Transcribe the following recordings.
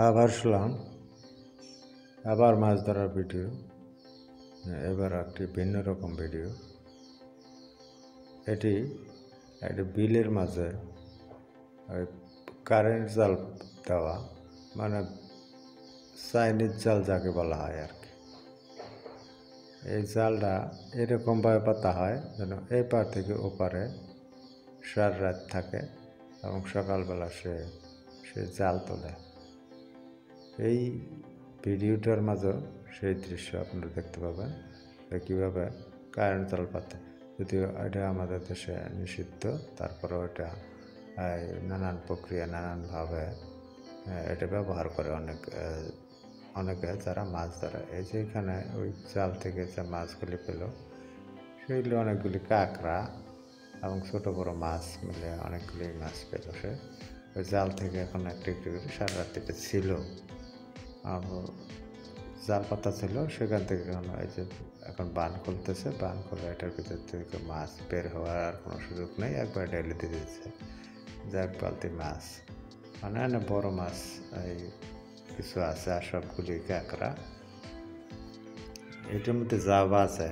আবার শুনলাম আবার মাছ ধরার ভিডিও। এবার একটি ভিন্ন রকম ভিডিও। এটি একটি বিলের মাঝে কারেন্ট জাল দেওয়া, মানে চাইনিজ জাল যাকে বলা হয় আর কি। এই জালটা এরকমভাবে পাতা হয় যেন এই পার থেকে ওপারে সারা রাত থাকে এবং সকালবেলা সে জাল তোলে। এই ভিডিওটার মাঝে সেই দৃশ্য আপনারা দেখতে পাবেন, কীভাবে কারেন্ট জাল পাতে। যদিও এটা আমাদের দেশে নিষিদ্ধ, তারপরেও এটা নানান প্রক্রিয়া নানানভাবে এটা ব্যবহার করে অনেকে যারা মাছ ধরে। এই যে এখানে ওই জাল থেকে যে মাছগুলি পেল, সেগুলি অনেকগুলি কাঁকড়া এবং ছোটো বড়ো মাছ মিলে অনেকগুলি মাছ পেল। সে ওই জাল থেকে এখন একটু একটু করে সারা রাত্রিতে ছিল, জাল পাতা ছিল, সেখান থেকে এই যে এখন বান খুলতেছে, বান খুলে এটার ভিতর থেকে মাছ বের হওয়ার আর কোনো সুযোগ নেই, একবার ডেলে দিয়ে দিচ্ছে যে এক বালতি মাছ, মানে অনেক বড়ো মাছ এই কিছু আছে, আর সবগুলি কাঁকড়া। এটার মধ্যে জাবা আছে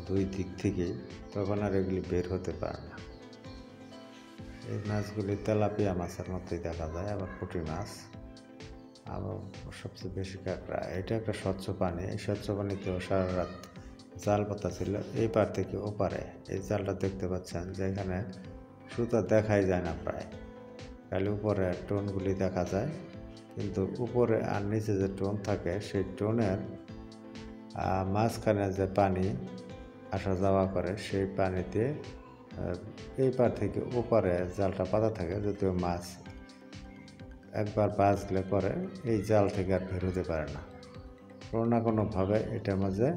দুই দিক থেকেই, তখন আর এগুলি বের হতে পারে না। এই মাছগুলি তেলাপিয়া মাছের মতোই দেখা যায়, আবার পুঁটি মাছ, আবার সবচেয়ে বেশি কাঁকড়া। এটা একটা স্বচ্ছ পানি, এই স্বচ্ছ পানিতেও সারা রাত জাল পাতা ছিল এই পার থেকে ওপারে। এই জালটা দেখতে পাচ্ছেন যে এখানে সুতা দেখাই যায় না প্রায়, খালি উপরে টোনগুলি দেখা যায়, কিন্তু উপরে আর নিচে যে টোন থাকে সেই টোনের মাঝখানে যে পানি আসা যাওয়া করে, সেই পানিতে এই পার থেকে ওপারে জালটা পাতা থাকে। যদিও মাছ একবার বাজলে পরে এই জাল থেকে আর বের হতে পারে না, কোনো না কোনোভাবে এটার মাঝে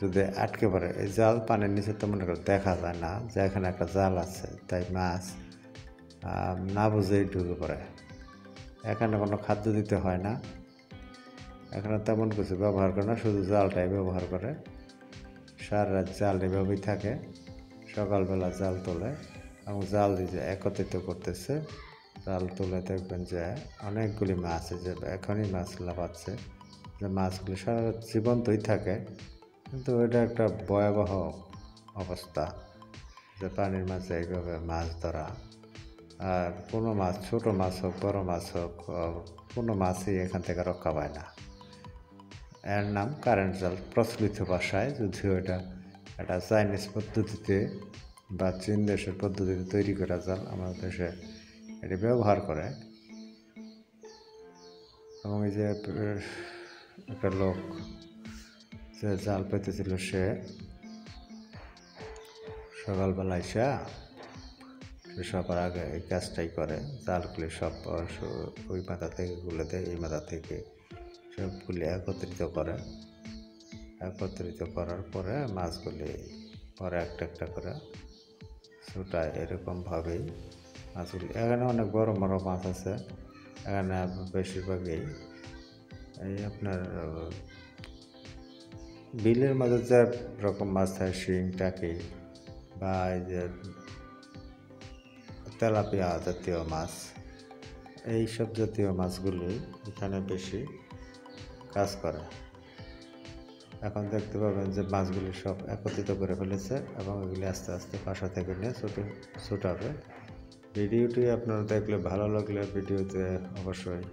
যদি আটকে পড়ে। এই জাল পানির নিচে তো মনে করে দেখা যায় না যে এখানে একটা জাল আছে, তাই মাছ না বুঝেই ঢুকে পড়ে। এখানে কোনো খাদ্য দিতে হয় না, এখানে তেমন কিছু ব্যবহার করে না, শুধু জালটাই ব্যবহার করে। সারা রাত জাল এভাবেই থাকে, সকালবেলা জাল তোলে এবং জাল দিয়ে একত্রিত করতেছে। জাল তুলে দেখবেন যে অনেকগুলি মাছ, যে এখনই মাছ লাফাচ্ছে, যে মাছগুলি সারা রাত জীবন্তই থাকে। কিন্তু এটা একটা ভয়াবহ অবস্থা যে পানির মাঝে এইভাবে মাছ ধরা। আর কোনো মাছ, ছোটো মাছ হোক বড়ো মাছ হোক, কোনো মাছই এখান থেকে রক্ষা পায় না। এর নাম কারেন্ট জাল প্রচলিত ভাষায়, যদিও এটা একটা চাইনিজ পদ্ধতিতে বা চীন দেশের পদ্ধতিতে তৈরি করা জাল। আমাদের দেশে এটি ব্যবহার করে। এবং এই যে একটা লোক যে জাল পেতেছিল, সে সকালবেলা এসে সে সবার আগে এই কাজটাই করে, জালগুলি সব ওই মাথা থেকে গুলে দেয়, এই মাথা থেকে সবগুলি একত্রিত করার পরে মাছগুলি পরে একটা একটা করে ছুটায়। এরকমভাবেই মাছগুলি, এখানে অনেক বড় বড় মাছ আছে। এখানে বেশিরভাগই এই আপনার বিলের মাঝে যে রকম মাছ থাকে, শিং, টাকি বা এই যে তেলাপিয়া জাতীয় মাছ, এই সব জাতীয় মাছগুলি এখানে বেশি কাজ করে। এখন দেখতে পাবেন যে মাছগুলি সব একত্রিত করে ফেলেছে এবং এগুলি আস্তে আস্তে বাসা থেকে নিয়ে ছুটাবে। ভিডিওটি আপনারা দেখলে, ভালো লাগলে ভিডিওতে অবশ্যই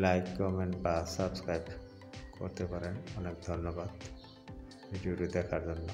লাইক, কমেন্ট বা সাবস্ক্রাইব করতে পারেন। অনেক ধন্যবাদ ভিডিওটি দেখার জন্য।